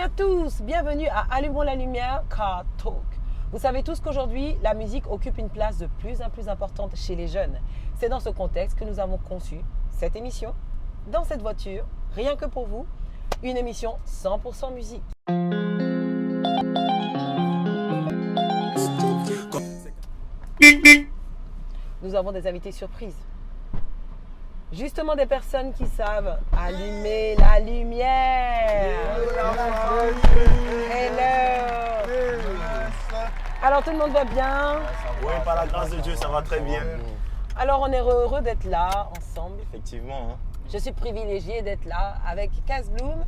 à tous, bienvenue à Allumons la lumière Car Talk. Vous savez tous qu'aujourd'hui, la musique occupe une place de plus en plus importante chez les jeunes. C'est dans ce contexte que nous avons conçu cette émission, dans cette voiture, rien que pour vous, une émission 100% musique. Nous avons des invités surprises. Justement des personnes qui savent allumer la lumière. Hello. Alors tout le monde va bien? Oui, par la grâce de Dieu, ça va très bien. Alors on est heureux d'être là ensemble. Effectivement. Hein. Je suis privilégiée d'être là avec Cass Bloom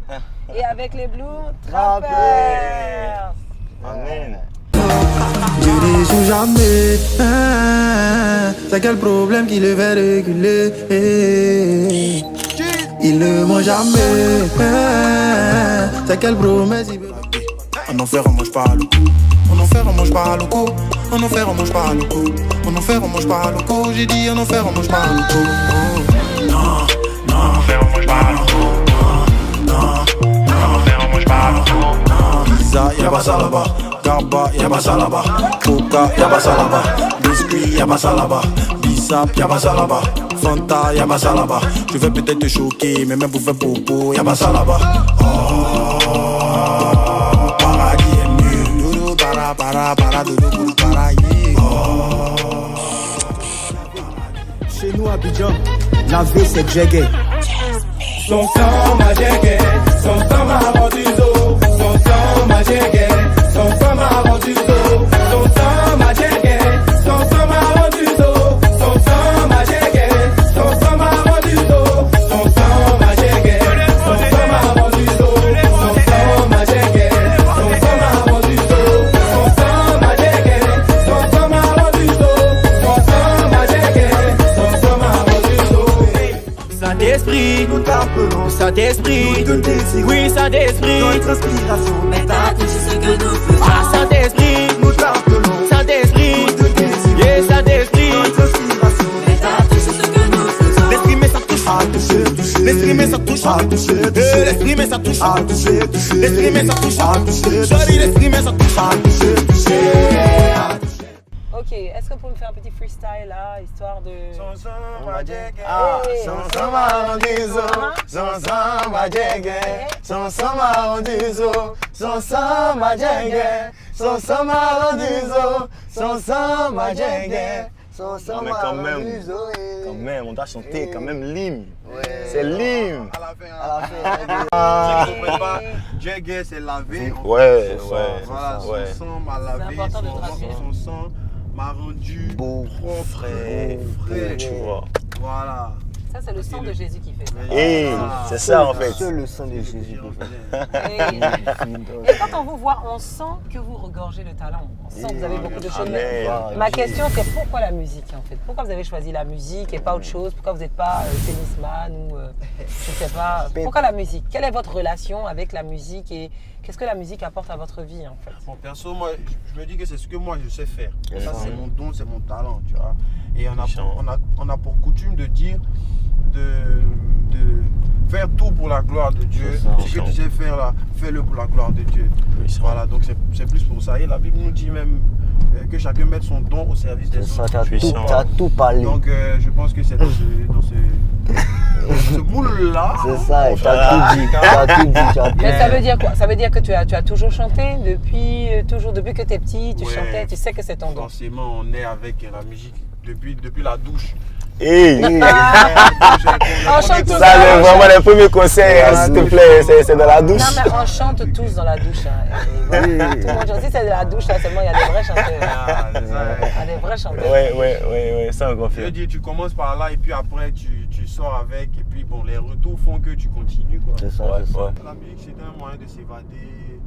et avec les Bloom Trappers. Amen. Je dis sous jamais, c'est quel problème qui le fait réguler. Il ne ment jamais, c'est quelle promesse il veut. En enfer on mange pas le coup, en enfer on mange pas le coup, en enfer on mange pas le coup, en enfer on mange pas le coup. J'ai dit en enfer on mange pas le coup. Non, non, en enfer on mange pas le coup. Non, non, en enfer on mange pas le coup. Pizza, y'a pas ça là-bas. Garba, y'a pas ça là-bas. Coca, y'a pas ça là-bas. Biscuit, y'a pas ça là-bas. Bissap, y'a pas ça là-bas. Fanta, y'a pas ça là-bas. Je vais peut-être te choquer, mais même pour faire popo, y'a pas ça là-bas. Oh, paradis est mieux. Doudou, para, doudou, para, yeah. Oh. Chez nous à Abidjan, la vie c'est Djegé. Son sang ma Djegé, son sang ma Bandizo, son sang ma Djegé, son sang ma Bandizo, son sang ma Djegé, son sang ma Bandizo, son sang ma Djegé, son sang ma Bandizo, son sang ma Djegé, son sang ma Bandizo, son sang ma Djegé, son sang ma Bandizo, son sang ma Djegé, son sang ma Bandizo, son sang ma Djegé, son sang ma Bandizo. Saint-Esprit, nous t'appelons Saint-Esprit, oui Saint-Esprit, notre inspiration n'est à tout ce que nous faisons. Ah Saint-Esprit, nous t'appelons Saint-Esprit, yeah Saint-Esprit, notre inspiration n'est à tout ce que nous faisons. L'exprimer ça touche, l'exprimer ça touche, l'exprimer ça touche, l'exprimer ça touche, joli l'exprimer ça touche. Ok, est-ce que vous pouvez me faire un petit freestyle là, histoire de... Ah, son ma Bandizo, son ma Djegé, son ma Bandizo, son ma Djegé, son ma Bandizo, son ma Djegé. Mais quand même, on doit chanter quand même l'hymne. C'est l'hymne. À la fin. Ceux qui ne comprennent pas, Djegé c'est lavé. Ouais. Voilà, son sang m'a lavé, C'est important de traduire. son sang m'a rendu Beau, frais, tu vois. Voilà. Ça c'est le sang de Jésus qui fait ça. Et c'est ça en fait. Seul le sang de Jésus. Et quand on vous voit, on sent que vous regorgez de talent. On sent que vous avez beaucoup de choses. Amen. Ma question c'est pourquoi la musique en fait? Pourquoi vous avez choisi la musique et pas autre chose? Pourquoi vous n'êtes pas tennisman ou je sais pas? Pourquoi la musique? Quelle est votre relation avec la musique et qu'est-ce que la musique apporte à votre vie en fait? Bon, perso, moi, je me dis que c'est ce que moi je sais faire. Ça, c'est mon don, c'est mon talent, tu vois. Et on a pour coutume de dire de faire tout pour la gloire de Dieu. Ce que tu sais faire là, fais-le pour la gloire de Dieu. Voilà, donc c'est plus pour ça. Et la Bible nous dit même que chacun mette son don au service des autres. T'as tout parlé. Donc je pense que c'est dans ce moule-là. C'est ça, et t'as tout dit. Mais ça veut dire quoi? Ça veut dire que tu as toujours chanté depuis que tu es petit, tu chantais, tu sais que c'est ton don. Forcément, on est avec la musique depuis la douche. Hey. On chante tous. Ça, c'est vraiment les premiers conseils, s'il te plaît, c'est dans la douche. Non, mais on chante tous dans la douche. Hein. Voilà. Tout le monde chante. Si c'est de la douche, là, seulement il y a des vrais chanteurs. Il y a des vrais chanteurs. Ouais, ça on Je veux confirme. dire, tu commences par là et puis après tu sors avec et puis bon, les retours font que tu continues quoi. C'est ça. Ouais. La musique c'est un moyen de s'évader,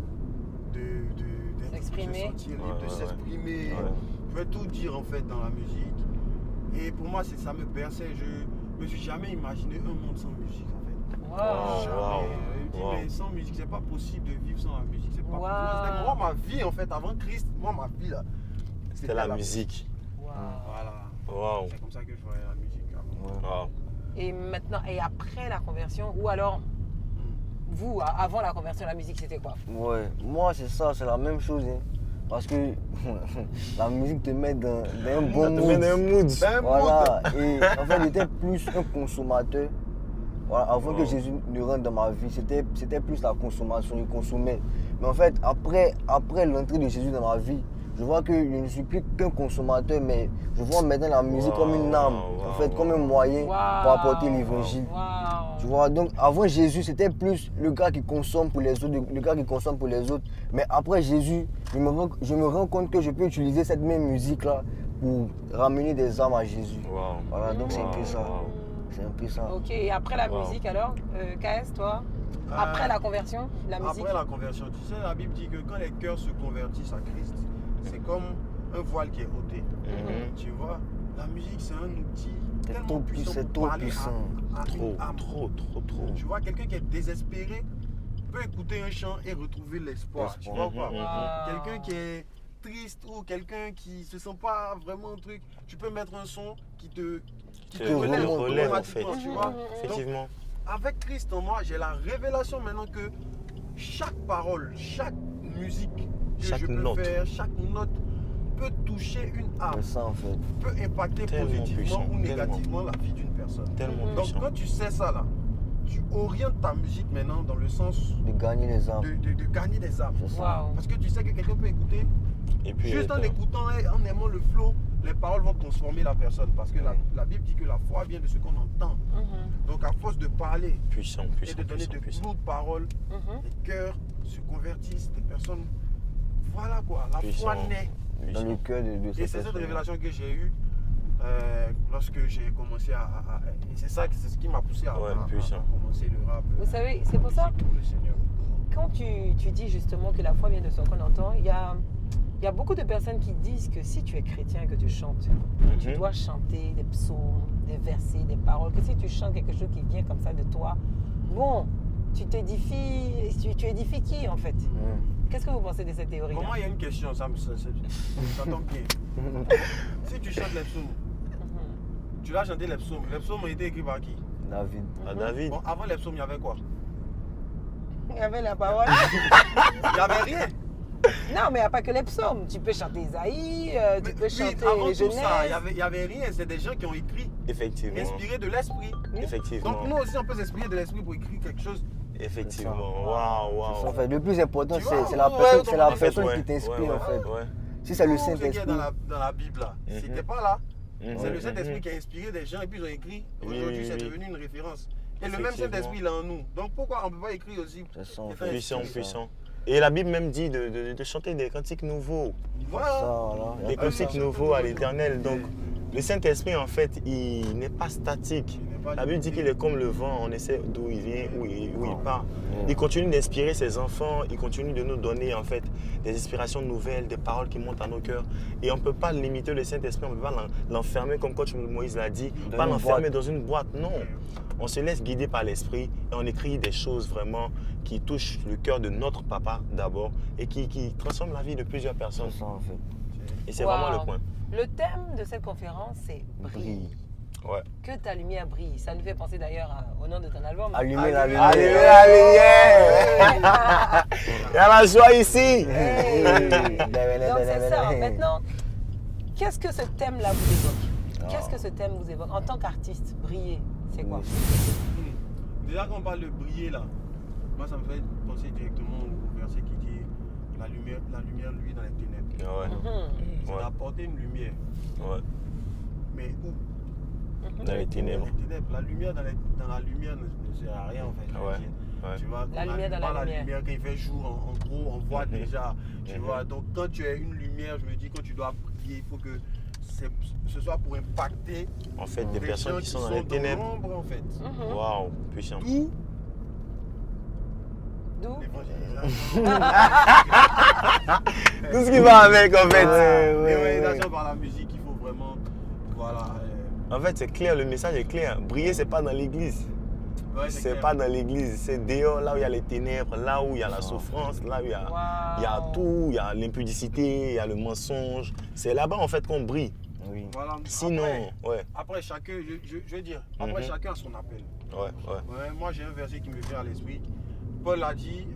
S'exprimer. de s'exprimer. Je peux tout dire en fait dans la musique. Et pour moi ça me berçait. Je me suis jamais imaginé un monde sans musique en fait. Wow. Jamais. Je me dis mais sans musique c'est pas possible de vivre sans la musique. C'est pas possible. C'était moi ma vie en fait avant Christ. Moi ma vie là. C'était la musique. Voilà. Wow. C'est comme ça que je voyais la musique. Wow. Et maintenant, et après la conversion, ou alors vous, avant la conversion, la musique, c'était quoi? Ouais, moi c'est ça, c'est la même chose. Hein. Parce que la musique te met dans un bon mood. Voilà, et en fait j'étais plus un consommateur. Voilà, avant que Jésus ne rentre dans ma vie, c'était plus la consommation, je consommais. Mais en fait, après l'entrée de Jésus dans ma vie, je vois que je ne suis plus qu'un consommateur, mais je vois maintenant la musique comme une arme, en fait, comme un moyen pour apporter l'évangile. Tu vois, donc avant Jésus, c'était plus le gars qui consomme pour les autres, le gars qui consomme pour les autres. Mais après Jésus, je me rends compte que je peux utiliser cette même musique-là pour ramener des âmes à Jésus. Voilà, donc c'est un peu ça. C'est un peu ça. Ok, et après la musique alors, KS, toi, après la conversion, la musique? Après la conversion, tu sais, la Bible dit que quand les cœurs se convertissent à Christ, c'est comme un voile qui est ôté. Tu vois, la musique c'est un outil tellement puissant pour parler à une âme. Trop. Tu vois, quelqu'un qui est désespéré peut écouter un chant et retrouver l'espoir. Tu vois quoi? Quelqu'un qui est triste ou quelqu'un qui se sent pas vraiment un truc, tu peux mettre un son qui te relève en fait. Tu vois? Effectivement. Donc, avec Christ en moi, j'ai la révélation maintenant que chaque parole, chaque musique que Chaque je peux note. faire, chaque note peut toucher une âme, C'est ça en fait. peut impacter Tellement positivement puissant, ou négativement la vie d'une personne. Tellement Donc puissant. quand tu sais ça là, tu orientes ta musique maintenant dans le sens De gagner les âmes. de gagner des âmes. C'est ça. Waouh. Parce que tu sais que quelqu'un peut écouter, Et puis, juste en écoutant et en aimant le flow, les paroles vont transformer la personne. Parce que la Bible dit que la foi vient de ce qu'on entend. Donc à force de parler puissant, et de donner de puissant. lourdes paroles, les cœurs se convertissent, les personnes, voilà quoi, la foi naît. Dans le cœur de Et cette c'est cette personne. révélation que j'ai eue lorsque j'ai commencé et c'est ça, c'est ce qui m'a poussé à commencer le rap. Vous savez, c'est pour ça, Pour le Seigneur. quand tu dis justement que la foi vient de ce qu'on entend, il y a beaucoup de personnes qui disent que si tu es chrétien et que tu chantes, tu dois chanter des psaumes, des versets, des paroles, que si tu chantes quelque chose qui vient comme ça de toi, bon, tu t'édifies, tu édifies qui en fait? Qu'est-ce que vous pensez de cette théorie? Pour moi, il y a une question, ça tombe bien. Si tu chantes les psaumes, tu vas chanter les psaumes. Les psaumes ont été écrits par qui? David. David. Bon, avant les psaumes, il y avait quoi? Il y avait la parole. Il n'y avait rien. Non, mais il n'y a pas que les psaumes. Tu peux chanter Isaïe, tu peux chanter avant les tout ça, Genèse. il n'y avait rien. C'est des gens qui ont écrit, Effectivement. inspirés de l'esprit. Effectivement. Donc nous aussi, on peut s'inspirer de l'esprit pour écrire quelque chose. Effectivement. Waouh. En fait, le plus important, Tu vois, c'est la ouais, personne Ouais, qui t'inspire ouais, en fait. ouais. Si c'est le Tout ce qui est Saint-Esprit, dans la Bible là, c'était pas là. C'est le Mhm. Saint-Esprit qui a inspiré des gens et puis ils ont écrit. Oui, Aujourd'hui, oui, c'est oui. devenu une référence. Et le même Effectivement. Saint-Esprit, il est en nous. Donc pourquoi on ne peut pas écrire aussi? c'est ça en Et fait. faire Puissant, inspirer. puissant. Et la Bible même dit de chanter des cantiques nouveaux. Voilà. Ça, voilà. Des cantiques nouveaux à l'Éternel. Donc, le Saint-Esprit, en fait, il n'est pas statique. La Bible dit qu'il est comme le vent, on essaie d'où il vient, où il part. Il continue d'inspirer ses enfants, il continue de nous donner en fait des inspirations nouvelles, des paroles qui montent à nos cœurs. Et on ne peut pas limiter le Saint-Esprit, on ne peut pas l'enfermer comme coach Moïse l'a dit, pas l'enfermer dans une boîte, non. On se laisse guider par l'Esprit et on écrit des choses vraiment qui touchent le cœur de notre papa d'abord et qui transforment la vie de plusieurs personnes. C'est ça en fait. Et c'est Wow. vraiment le point. Le thème de cette conférence, c'est brille. Ouais. Que ta lumière brille. Ça nous fait penser d'ailleurs au nom de ton album. Allumer la lumière. Allez, la lumière! Il y a la joie ici! Hey. Donc c'est ça. Maintenant, qu'est-ce que ce thème-là vous évoque? Qu'est-ce que ce thème vous évoque? En tant qu'artiste, briller, c'est quoi? Déjà quand on parle de briller là, moi ça me fait penser directement au verset qui dit la lumière lui dans les ténèbres. Ouais. C'est Ouais. d'apporter une lumière. Ouais. Mais où? Dans les ténèbres. Les ténèbres. La lumière dans la lumière ne sert à rien en fait. je veux Ouais. dire. Ouais. Tu vois, La lumière dans la la lumière. lumière quand il fait jour, en gros, on voit déjà. Tu vois, donc quand tu as une lumière, je me dis quand tu dois briller, il faut que ce soit pour impacter En fait, des les personnes gens qui sont dans les ténèbres. l'ombre en fait. Waouh, puissant. D'où D'où? l'évangélisation. Tout ce qui va avec, en fait. L'évangélisation par la musique, il faut vraiment. Voilà. En fait, c'est clair, le message est clair. Briller, c'est pas dans l'église. Ouais, C'est clair. pas dans l'église, c'est dehors, là où il y a les ténèbres, là où il y a la souffrance, là où il y a, il y a tout, il y a l'impudicité, il y a le mensonge. C'est là-bas en fait qu'on brille. Oui. Voilà. Sinon, Après chacun, je veux dire, après chacun a son appel. ouais. Ouais, moi j'ai un verset qui me vient à l'esprit. Paul a dit,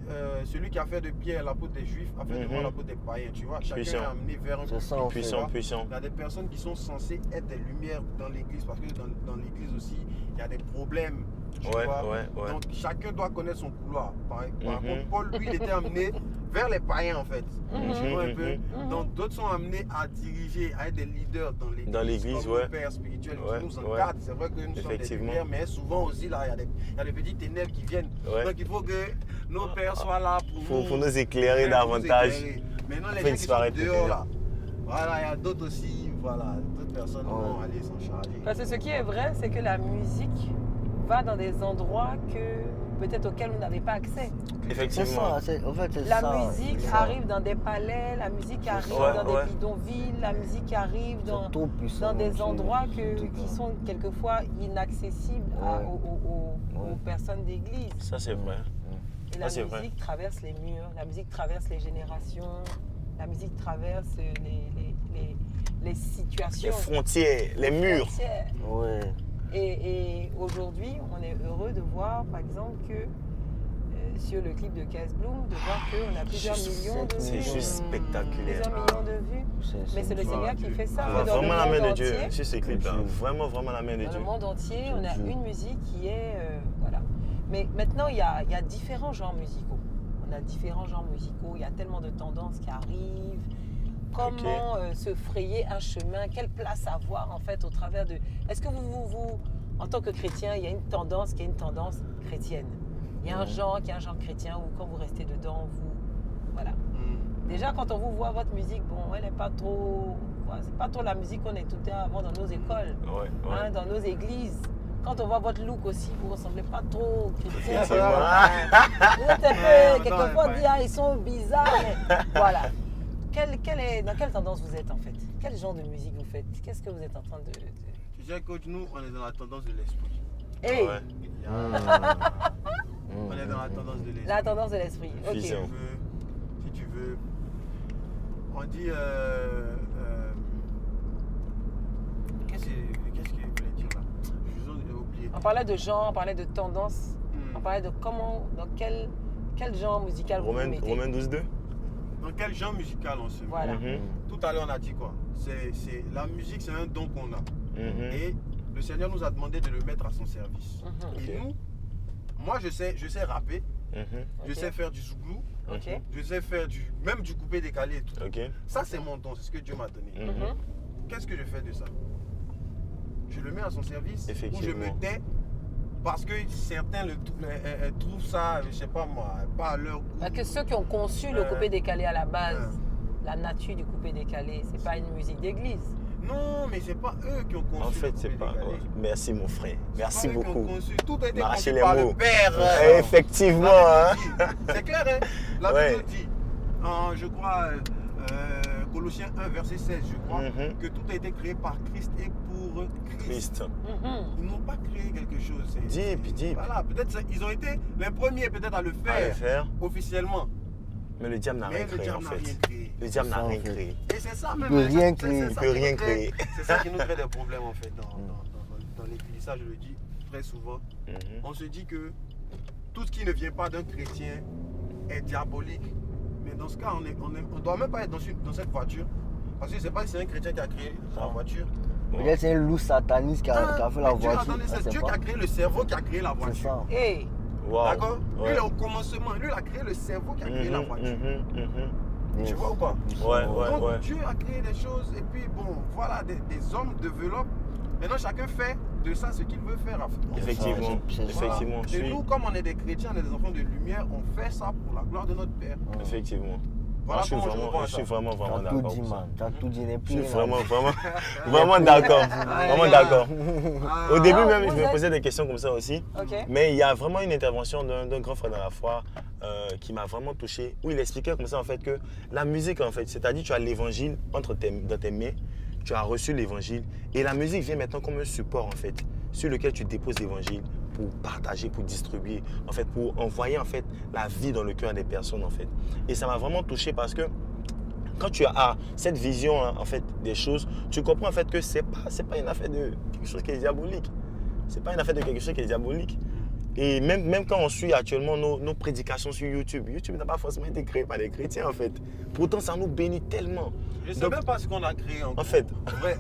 celui qui a fait de Pierre l'apôtre des Juifs a fait de moi l'apôtre des païens. Tu vois, chacun est amené vers un public. Puissant. Il y a des personnes qui sont censées être des lumières dans l'église parce que dans l'église aussi, il y a des problèmes. Tu vois? Donc chacun doit connaître son couloir. Par contre, Paul, lui, il était amené vers les païens en fait. Tu vois un peu? Donc d'autres sont amenés à diriger, à être des leaders dans l'église, comme nos pères spirituels qui nous encadrent. C'est vrai que nous sommes des lumières, mais souvent aussi là, il y a des petites ténèbres qui viennent. Donc il faut que nos pères soient là pour nous éclairer davantage. Maintenant les gens qui sont dehors là, voilà, il y a d'autres aussi, voilà, d'autres personnes vont aller s'en charger. Parce que ce qui est vrai, c'est que la musique va dans des endroits peut-être auxquels vous n'avez pas accès. Effectivement. La musique arrive dans des palais, la musique arrive dans des bidonvilles, la musique arrive dans des endroits qui sont quelquefois inaccessibles aux personnes d'église. Ça, c'est vrai. Et la musique traverse les murs, la musique traverse les générations, la musique traverse les situations. Les frontières, les murs. Ouais. Et aujourd'hui, on est heureux de voir, par exemple, que sur le clip de Kes Bloom, de voir qu'on a plusieurs millions de vues. C'est juste spectaculaire. Plusieurs millions de vues. Mais c'est le Seigneur qui fait ça. Vraiment la main de Dieu sur ces clips-là. Vraiment la main de Dieu. Dans le monde entier, on a une musique qui est... voilà. Mais maintenant, il y a différents genres musicaux. On a différents genres musicaux. Il y a tellement de tendances qui arrivent. Comment se frayer un chemin? Quelle place avoir en fait au travers de... Est-ce que vous, en tant que chrétien, il y a une tendance qui est une tendance chrétienne? Il y a un genre qui est un genre chrétien où quand vous restez dedans, voilà. Déjà, quand on vous voit votre musique, bon, elle n'est pas trop... C'est pas trop la musique qu'on écoutait avant dans nos écoles, dans nos églises. Quand on voit votre look aussi, vous ne ressemblez pas trop aux chrétiens. Quelquefois, on dit, ils sont bizarres. Mais voilà. Dans quelle tendance vous êtes en fait? Quel genre de musique vous faites? Qu'est-ce que vous êtes en train de... Tu sais, coach, nous, on est dans la tendance de l'esprit. Hey. On est dans la tendance de l'esprit. La tendance de l'esprit, ok. Si tu veux, on dit... Qu'est-ce que je voulais dire là? J'ai oublié. On parlait de genre, on parlait de tendance, on parlait de comment, dans quel genre musical vous mettez. Romains 12:2. Dans quel genre musical on se met? Voilà. Tout à l'heure, on a dit quoi? La musique, c'est un don qu'on a. Et le Seigneur nous a demandé de le mettre à son service. Et nous, moi, je sais rapper, je sais faire du zouglou, je sais faire même du coupé décalé et tout. Ça, c'est mon don, c'est ce que Dieu m'a donné. Qu'est-ce que je fais de ça? Je le mets à son service ou je me tais parce que certains trouvent ça, je sais pas moi, pas à leur goût. Parce que ceux qui ont conçu le coupé décalé à la base, la nature du coupé décalé, c'est pas une musique d'église. Non, mais c'est pas eux qui ont conçu. En fait, c'est pas. Merci mon frère. Merci beaucoup. Tout a été conçu par le Père. Effectivement. C'est clair, hein? La Bible dit, je crois, Colossiens 1, verset 16, je crois, que tout a été créé par Christ et pour Christ. Ils n'ont pas créé quelque chose. Deep. Voilà, peut-être ils ont été les premiers peut-être à le faire officiellement. Mais le diable n'a rien créé en fait. Le diable n'a rien créé. Et c'est ça même. Il ne peut rien créer. C'est ça qui nous crée des problèmes en fait dans l'église. Ça, je le dis très souvent. On se dit que tout ce qui ne vient pas d'un chrétien est diabolique. Mais dans ce cas, on ne doit même pas être dans cette voiture. Parce que je ne sais pas si c'est un chrétien qui a créé la voiture. Peut-être c'est un loup sataniste qui a fait la voiture. C'est Dieu qui a créé le cerveau qui a créé la voiture. Wow. D'accord? Lui, au commencement, lui, il a créé le cerveau qui a créé la voiture. Tu vois ou pas? Donc, Dieu a créé des choses et puis, bon, voilà, des hommes développent. Maintenant, chacun fait de ça ce qu'il veut faire. Effectivement. Et nous, comme on est des chrétiens, on est des enfants de lumière, on fait ça pour la gloire de notre Père. Effectivement. Voilà, je suis vraiment d'accord. T'as tout dit, je suis vraiment d'accord. Au début même, je me posais des questions comme ça aussi. Mais il y a vraiment une intervention d'un grand frère dans la foi qui m'a vraiment touché, où il expliquait comme ça en fait que la musique en fait, c'est-à-dire tu as l'évangile dans tes mains, tu as reçu l'évangile et la musique vient maintenant comme un support en fait, sur lequel tu déposes l'évangile pour partager, pour distribuer, en fait, pour envoyer en fait la vie dans le cœur des personnes en fait. Et ça m'a vraiment touché parce que quand tu as cette vision en fait des choses, tu comprends en fait que c'est pas une affaire de quelque chose qui est diabolique. C'est pas une affaire de quelque chose qui est diabolique. Et même quand on suit actuellement nos prédications sur YouTube, YouTube n'a pas forcément été créé par les chrétiens en fait. Pourtant, ça nous bénit tellement. Je ne sais Donc, même pas ce qu'on a créé en fait. À vrai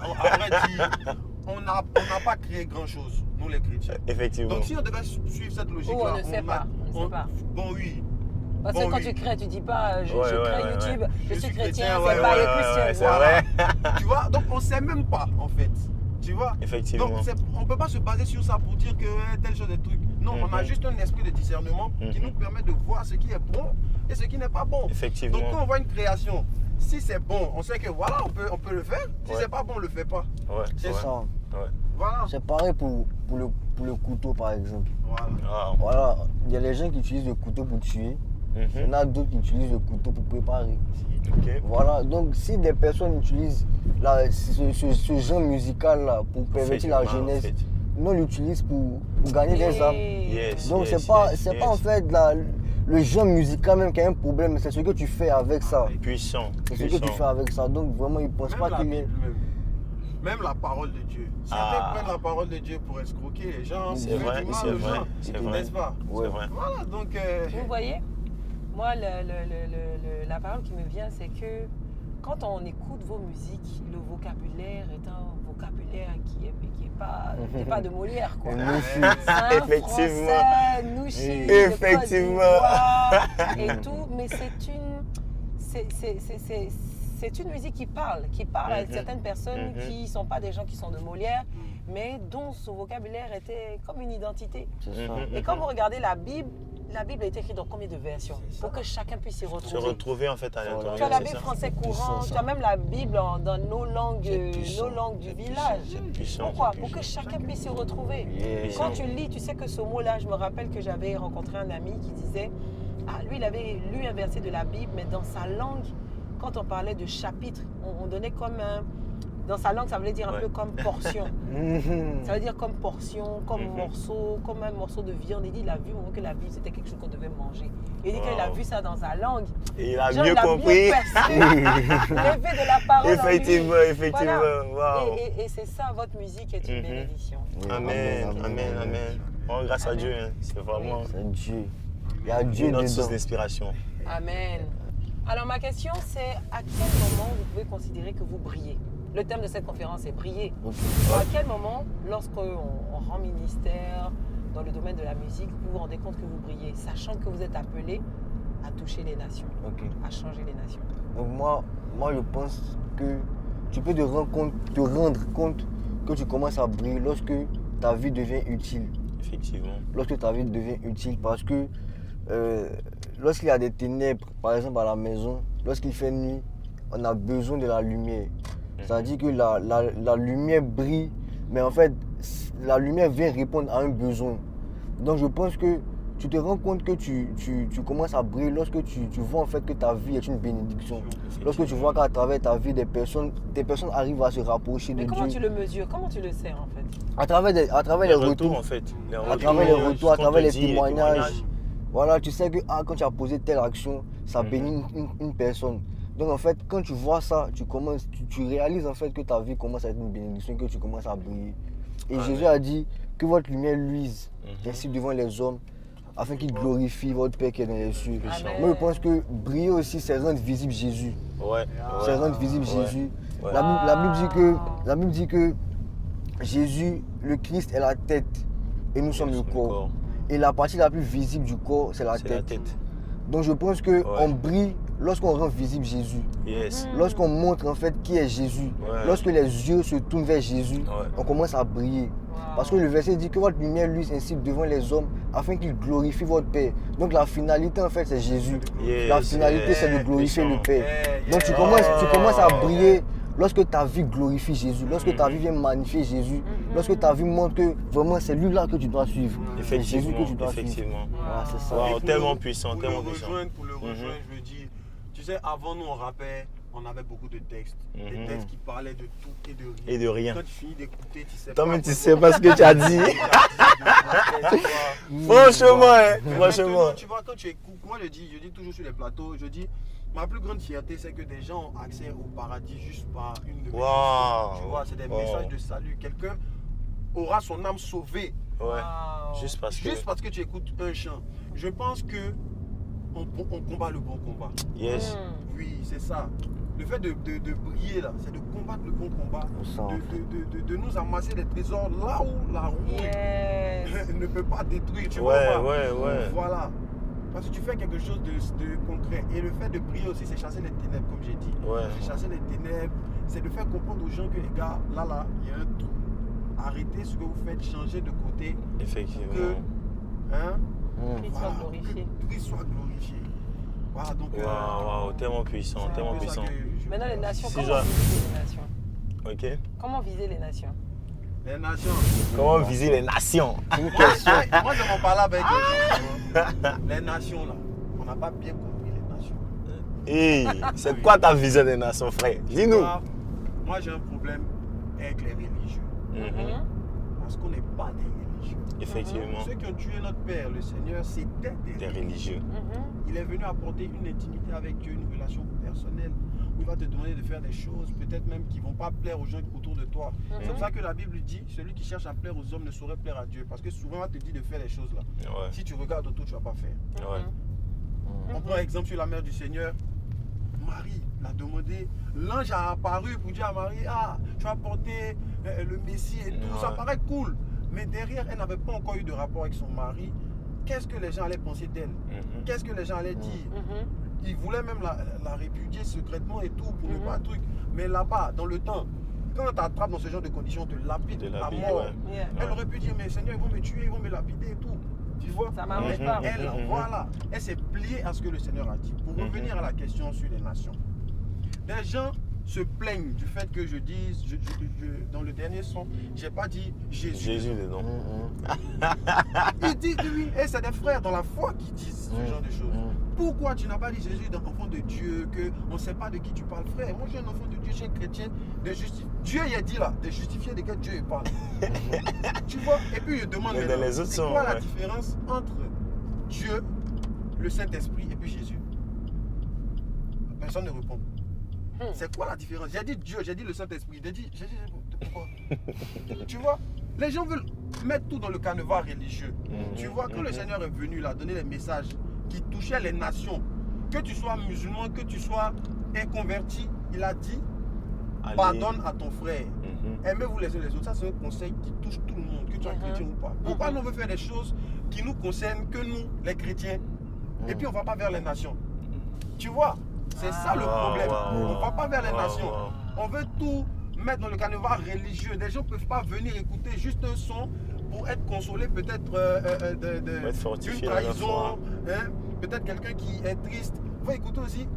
dire, on n'a pas créé grand-chose, nous les chrétiens. Effectivement. Donc si on devait suivre cette logique-là, on ne sait pas. Bon, oui. Parce que quand tu crées, tu dis pas je crée YouTube, je suis chrétien, ouais, c'est pas les chrétiens. c'est vrai. Tu vois, donc on ne sait même pas en fait. Tu vois. Effectivement. Donc on ne peut pas se baser sur ça pour dire que telle chose est truc. Non, on a juste un esprit de discernement qui nous permet de voir ce qui est bon et ce qui n'est pas bon. Effectivement. Donc quand on voit une création, si c'est bon, on sait que voilà, on peut le faire. Si c'est pas bon, on le fait pas. Ouais, c'est ça. Ouais. Voilà. C'est pareil pour le couteau par exemple. Voilà. Wow. Voilà, il y a les gens qui utilisent le couteau pour tuer. Il y en a d'autres qui utilisent le couteau pour préparer. Ok. Voilà, donc si des personnes utilisent ce genre musical là pour pervertir la jeunesse, nous on l'utilise pour gagner des âmes. Yes, Donc yes, c'est pas en yes. fait le genre musical même qui a un problème, c'est ce que tu fais avec ça. Puissant. C'est ce que tu fais avec ça. Donc vraiment ils ne pensent pas qu'il est. Même la parole de Dieu. Certains prennent la parole de Dieu pour escroquer les gens. C'est vrai, c'est vrai, c'est vrai. N'est-ce pas? C'est vrai. Voilà, donc. Vous voyez, moi, la parole qui me vient, c'est que quand on écoute vos musiques, le vocabulaire est un vocabulaire qui est pas de Molière, quoi. C'est un Effectivement. français, nouchi, Effectivement. et tout, mais c'est une musique qui parle à certaines personnes qui ne sont pas des gens qui sont de Molière, mais dont ce vocabulaire était comme une identité. Et quand vous regardez la Bible a été écrite dans combien de versions? Pour que chacun puisse s'y retrouver. Se retrouver en fait à l'intérieur. Tu as la Bible français courant, tu as même la Bible dans nos langues du village. Pourquoi? Pour que chacun puisse s'y retrouver. Quand tu lis, tu sais que ce mot-là, je me rappelle que j'avais rencontré un ami qui disait, lui il avait lu un verset de la Bible, mais dans sa langue, quand on parlait de chapitre, on donnait comme dans sa langue, ça voulait dire un peu comme portion. Ça veut dire comme portion, comme morceau, comme un morceau de viande. Il dit, il a vu que la Bible, c'était quelque chose qu'on devait manger. Il dit qu'il a vu ça dans sa langue. Et il a mieux compris. L'effet de la parole. Effectivement, effectivement. Voilà. Wow. Et c'est ça, votre musique est une bénédiction. Amen, amen, amen. Oh, grâce à Dieu, hein. C'est vraiment C'est Dieu. Il y a Dieu une autre dedans. source d'inspiration. Amen. Alors ma question, c'est à quel moment vous pouvez considérer que vous brillez? Le thème de cette conférence est briller. À quel moment, lorsqu'on rend ministère dans le domaine de la musique, vous vous rendez compte que vous brillez, sachant que vous êtes appelé à toucher les nations, à changer les nations? Donc moi je pense que tu peux te rendre compte que tu commences à briller lorsque ta vie devient utile. Effectivement. Lorsque ta vie devient utile, parce que lorsqu'il y a des ténèbres, par exemple à la maison, lorsqu'il fait nuit, on a besoin de la lumière. Ça veut dire que la lumière brille, mais en fait, la lumière vient répondre à un besoin. Donc je pense que tu te rends compte que tu commences à briller lorsque tu vois en fait que ta vie est une bénédiction. Lorsque tu vois qu'à travers ta vie, des personnes arrivent à se rapprocher de Dieu. Mais comment tu le mesures? Comment tu le sais en fait? À travers les retours, en fait. à travers les retours, à travers les témoignages. Voilà, tu sais que quand tu as posé telle action, ça bénit une personne. Donc en fait, quand tu vois ça, tu réalises en fait que ta vie commence à être une bénédiction, que tu commences à briller. Et Jésus a dit que votre lumière luise ainsi devant les hommes, afin qu'ils glorifient votre Père qui est dans les cieux. Moi je pense que briller aussi, c'est rendre visible Jésus. Ouais. C'est rendre visible Jésus. Ouais. La Bible dit que Jésus, le Christ, est la tête et nous sommes le corps. Et la partie la plus visible du corps, c'est la tête. Donc je pense qu'on brille lorsqu'on rend visible Jésus. Yes. Lorsqu'on montre en fait qui est Jésus. Lorsque les yeux se tournent vers Jésus, on commence à briller. Parce que le verset dit que votre lumière luise ainsi devant les hommes afin qu'ils glorifient votre Père. Donc la finalité en fait c'est Jésus. La finalité c'est de glorifier le Père. Donc tu commences à briller lorsque ta vie glorifie Jésus, lorsque ta vie vient magnifier Jésus, lorsque ta vie montre que vraiment c'est lui là que tu dois suivre. C'est Jésus que tu dois suivre. Voilà, c'est ça. Wow, tellement puissant, tellement puissant. Pour le rejoindre, je veux dire, tu sais, avant nous on rappait, on avait beaucoup de textes. Des textes qui parlaient de tout et de rien. Et de rien. Quand tu finis d'écouter, tu sais Toi-même, pas. tu sais pas ce que tu as dit. Franchement, franchement. Tu vois, quand tu écoutes, moi je dis toujours sur les plateaux, je dis, ma plus grande fierté, c'est que des gens ont accès au paradis juste par une de mes chansons. Tu vois, c'est des messages de salut. Quelqu'un aura son âme sauvée Ouais. Wow. Juste parce que. Juste parce que tu écoutes un chant. Je pense que on combat le bon combat. Yes. Oui, c'est ça. Le fait de briller là, c'est de combattre le bon combat, de nous amasser des trésors là où la rouille ne peut pas détruire. Tu vois pas? Ouais. Voilà. Parce que tu fais quelque chose de concret. Et le fait de briller aussi, c'est chasser les ténèbres, comme j'ai dit. Ouais. C'est chasser les ténèbres, c'est de faire comprendre aux gens que les gars, là, il y a un trou. Arrêtez ce que vous faites, changez de côté. Effectivement. Christ soit glorifié. Que Christ soit glorifié. Voilà, donc. Waouh, tellement puissant, c'est un tellement peu ça puissant. que je- Maintenant, les nations, Si comment je- viser les nations? Ok. Comment viser les nations? Les nations. Comment viser les nations? Moi, je m'en parlais avec les gens. Les nations, là, on n'a pas bien compris les nations. Hey, c'est quoi ta vision des nations, frère? Dis-nous. Moi, j'ai un problème avec les religieux. Mhm. Parce qu'on n'est pas des religieux. Effectivement. Ceux qui ont tué notre Père, le Seigneur, c'était Des religieux. Il est venu apporter une intimité avec Dieu, une relation personnelle, où il va te demander de faire des choses, peut-être même qui ne vont pas plaire aux gens autour de toi. C'est pour ça que la Bible dit, celui qui cherche à plaire aux hommes ne saurait plaire à Dieu. Parce que souvent, on te dit de faire les choses là. Ouais. Si tu regardes autour, tu ne vas pas faire. Ouais. On prend exemple sur la mère du Seigneur. Marie l'a demandé. L'ange a apparu pour dire à Marie, ah, tu vas porter le Messie et tout. Ça Ouais. paraît cool. Mais derrière, elle n'avait pas encore eu de rapport avec son mari. Qu'est-ce que les gens allaient penser d'elle? Qu'est-ce que les gens allaient dire? Ils voulaient même la répudier secrètement et tout pour ne pas truc. Mais là-bas, dans le temps, quand on t'attrape dans ce genre de conditions, on te lapide à mort. Yeah. Elle aurait pu dire, mais Seigneur, ils vont me tuer, ils vont me lapider et tout. Tu vois? Ça m'arrange Mais pas. elle, voilà, elle s'est pliée à ce que le Seigneur a dit. Pour revenir à la question sur les nations. Des gens se plaignent du fait que je dise, dans le dernier son, j'ai pas dit Jésus. Jésus dedans. Il dit, oui, et c'est des frères dans la foi qui disent ce genre de choses. Pourquoi tu n'as pas dit Jésus, enfant de Dieu, qu'on ne sait pas de qui tu parles, frère? Moi, je suis un enfant de Dieu, je suis un chrétien. Dieu, il a dit là, de justifier de quel Dieu il parle. Tu vois? Et puis, je demande, Mais dans les autres c'est sons, quoi la ouais. différence entre Dieu, le Saint-Esprit et puis Jésus? Personne ne répond. C'est quoi la différence? J'ai dit Dieu, j'ai dit le Saint-Esprit. J'ai dit Jésus, pourquoi? Tu vois? Les gens veulent mettre tout dans le canevas religieux. Tu vois, quand le Seigneur est venu là, donner les messages qui touchaient les nations, que tu sois musulman, que tu sois inconverti, il a dit, Allez. pardonne à ton frère. Aimez-vous les uns les autres. Ça, c'est un conseil qui touche tout le monde, que tu sois chrétien ou pas. Pourquoi nous on veut faire des choses qui nous concernent que nous, les chrétiens, et puis on ne va pas vers les nations? Tu vois? C'est ça le problème. On ne va pas vers les nations. On veut tout mettre dans le canevas religieux. Les gens ne peuvent pas venir écouter juste un son pour être consolés peut-être d'une trahison. Hein? Peut-être quelqu'un qui est triste. Va écouter aussi.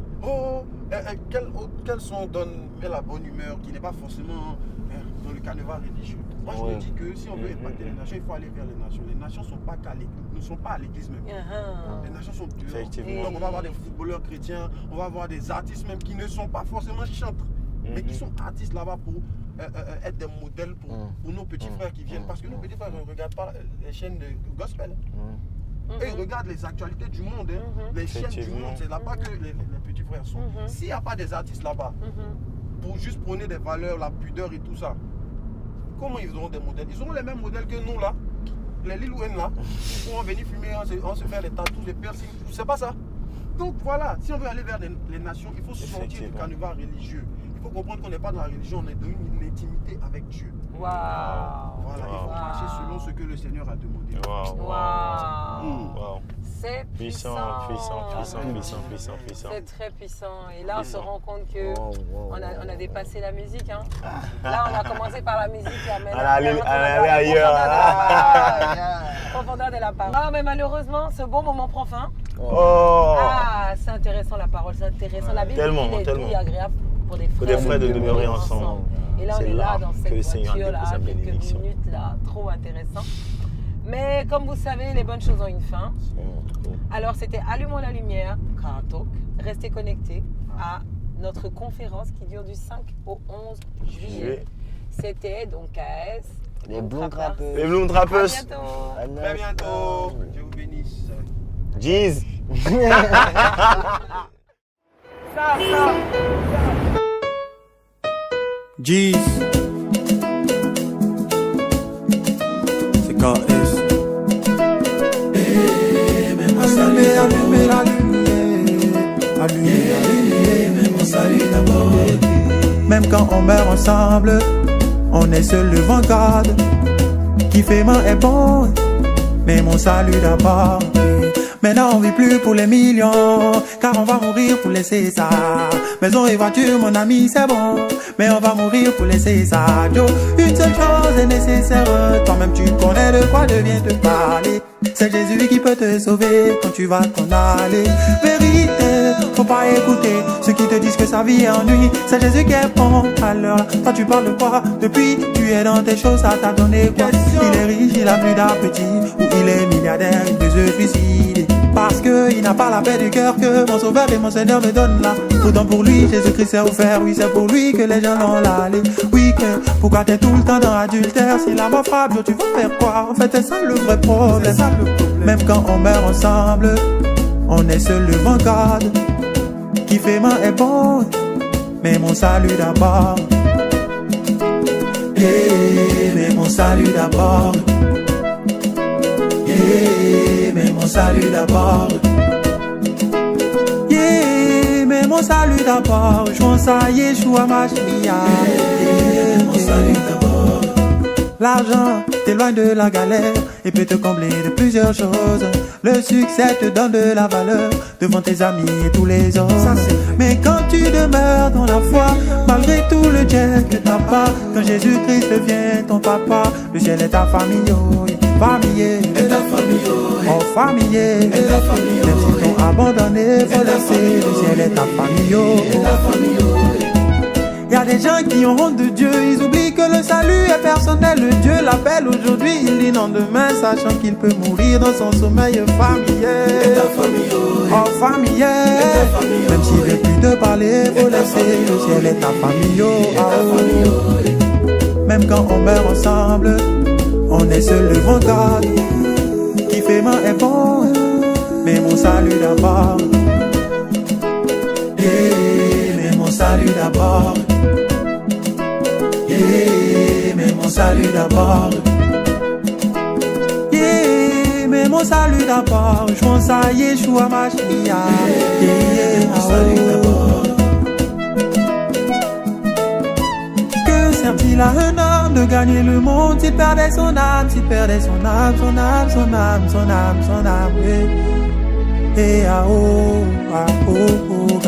Quel son donne la bonne humeur qui n'est pas forcément dans le canevas religieux. Moi je me dis que si on veut impacter les nations, il faut aller vers les nations. Les nations ne sont pas à l'église même. Les nations sont dehors. Donc on va avoir des footballeurs chrétiens, on va avoir des artistes même qui ne sont pas forcément chantres, mais qui sont artistes là-bas pour être des modèles pour nos petits frères qui viennent. Parce que nos petits frères ne regardent pas les chaînes de gospel. Et ils regardent les actualités du monde, les chaînes du monde. C'est là-bas que les petits frères sont. S'il n'y a pas des artistes là-bas, pour juste prôner des valeurs, la pudeur et tout ça, comment ils auront des modèles? Ils auront les mêmes modèles que nous là, les Lil Wayne là, qui pourront venir fumer, on se faire des tatous, des piercings, c'est pas ça. Donc voilà, si on veut aller vers les nations, il faut sortir du canevas religieux. Il faut comprendre qu'on n'est pas dans la religion, on est dans une intimité avec Dieu. Waouh! Voilà, il faut marcher selon ce que le Seigneur a demandé. Waouh! C'est puissant. C'est très puissant. Et là, on se rend compte que on a dépassé la musique. Hein. Là, on a commencé par la musique. On allait ailleurs. Profondeur de la parole. Ah, mais malheureusement, ce bon moment prend fin. Ah, c'est intéressant la parole, c'est intéressant. La Bible est doux et agréable pour des frères de demeurer ensemble. Et là, on est là dans cette voiture là, quelques bénédiction. minutes là, trop intéressant. Mais comme vous savez, les bonnes choses ont une fin. Alors, c'était Allumons la lumière, Car Talk. Restez connectés à notre conférence qui dure du 5 au 11 juillet. C'était donc KS. Les Bloom Trappers. Les Bloom Trappers. À bientôt. Très bientôt. Dieu vous bénisse. Jeez. Jeez. C'est KS. Même quand on meurt ensemble, on est seul devant God. Qui fait main est bon, mais mon salut d'abord. Maintenant on vit plus pour les millions, car on va mourir pour laisser ça. Maison et voiture, mon ami, c'est bon, mais on va mourir pour laisser ça. Joe, une seule chose est nécessaire, toi-même tu connais de quoi je viens te parler. C'est Jésus qui peut te sauver quand tu vas t'en aller. Vérité, faut pas écouter ceux qui te disent que sa vie est ennui. C'est Jésus qui est bon. Alors, toi tu parles de quoi? Depuis, tu es dans tes choses, ça t'a donné quoi? Il est riche, il a plus d'appétit, ou il est milliardaire, il peut se suicider. Parce que il n'a pas la paix du cœur que mon sauveur et mon Seigneur me donnent là. Pourtant pour lui, Jésus-Christ sait où faire. Oui, c'est pour lui que les gens l'ont allé. Oui, que pourquoi t'es tout le temps dans l'adultère? Si la mort frappe, tu vas faire quoi? En fait, c'est ça le vrai problème. Même quand on meurt ensemble, on est seul devant God. Qui fait main est bon, mais mon salut d'abord. Yeah, mais mon salut d'abord. Yeah, mais mon salut d'abord. Yeah, mais mon salut d'abord. Je pense à Yeshua Mashiach. Yeah, mon salut d'abord. L'argent t'éloigne de la galère et peut te combler de plusieurs choses. Le succès te donne de la valeur devant tes amis et tous les autres. Mais quand tu demeures dans la foi, malgré tout le jet que t'as pas, quand Jésus-Christ devient ton papa, le ciel est ta famille, oh, famille, et ta famille, oh, famille, et ta famille, même si t'ont abandonné, faut laisser, le ciel est ta famille, oh, et ta famille, oh. Y'a des gens qui ont honte de Dieu, ils oublient que le salut est personnel. Le Dieu l'appelle aujourd'hui, il dit non demain, sachant qu'il peut mourir dans son sommeil familier. Oh familier, même s'il veut plus te parler, faut laisser, le ciel est ta famille. Oh, oh. Même quand on meurt ensemble, on est seul devant God. Qui fait main est bon, mais mon salut d'abord. Yeah, mais mon salut d'abord. Yeah, mais mon salut d'abord. Yeah, mais mon salut d'abord. Je pense à Yeshua Mashiach. Yeah, mon salut d'abord. Que sert-il à un homme de gagner le monde s'il perdait son âme, s'il perdait son âme, son âme, son âme, son âme, son âme, yeah. Et ah oh, ah oh, oh,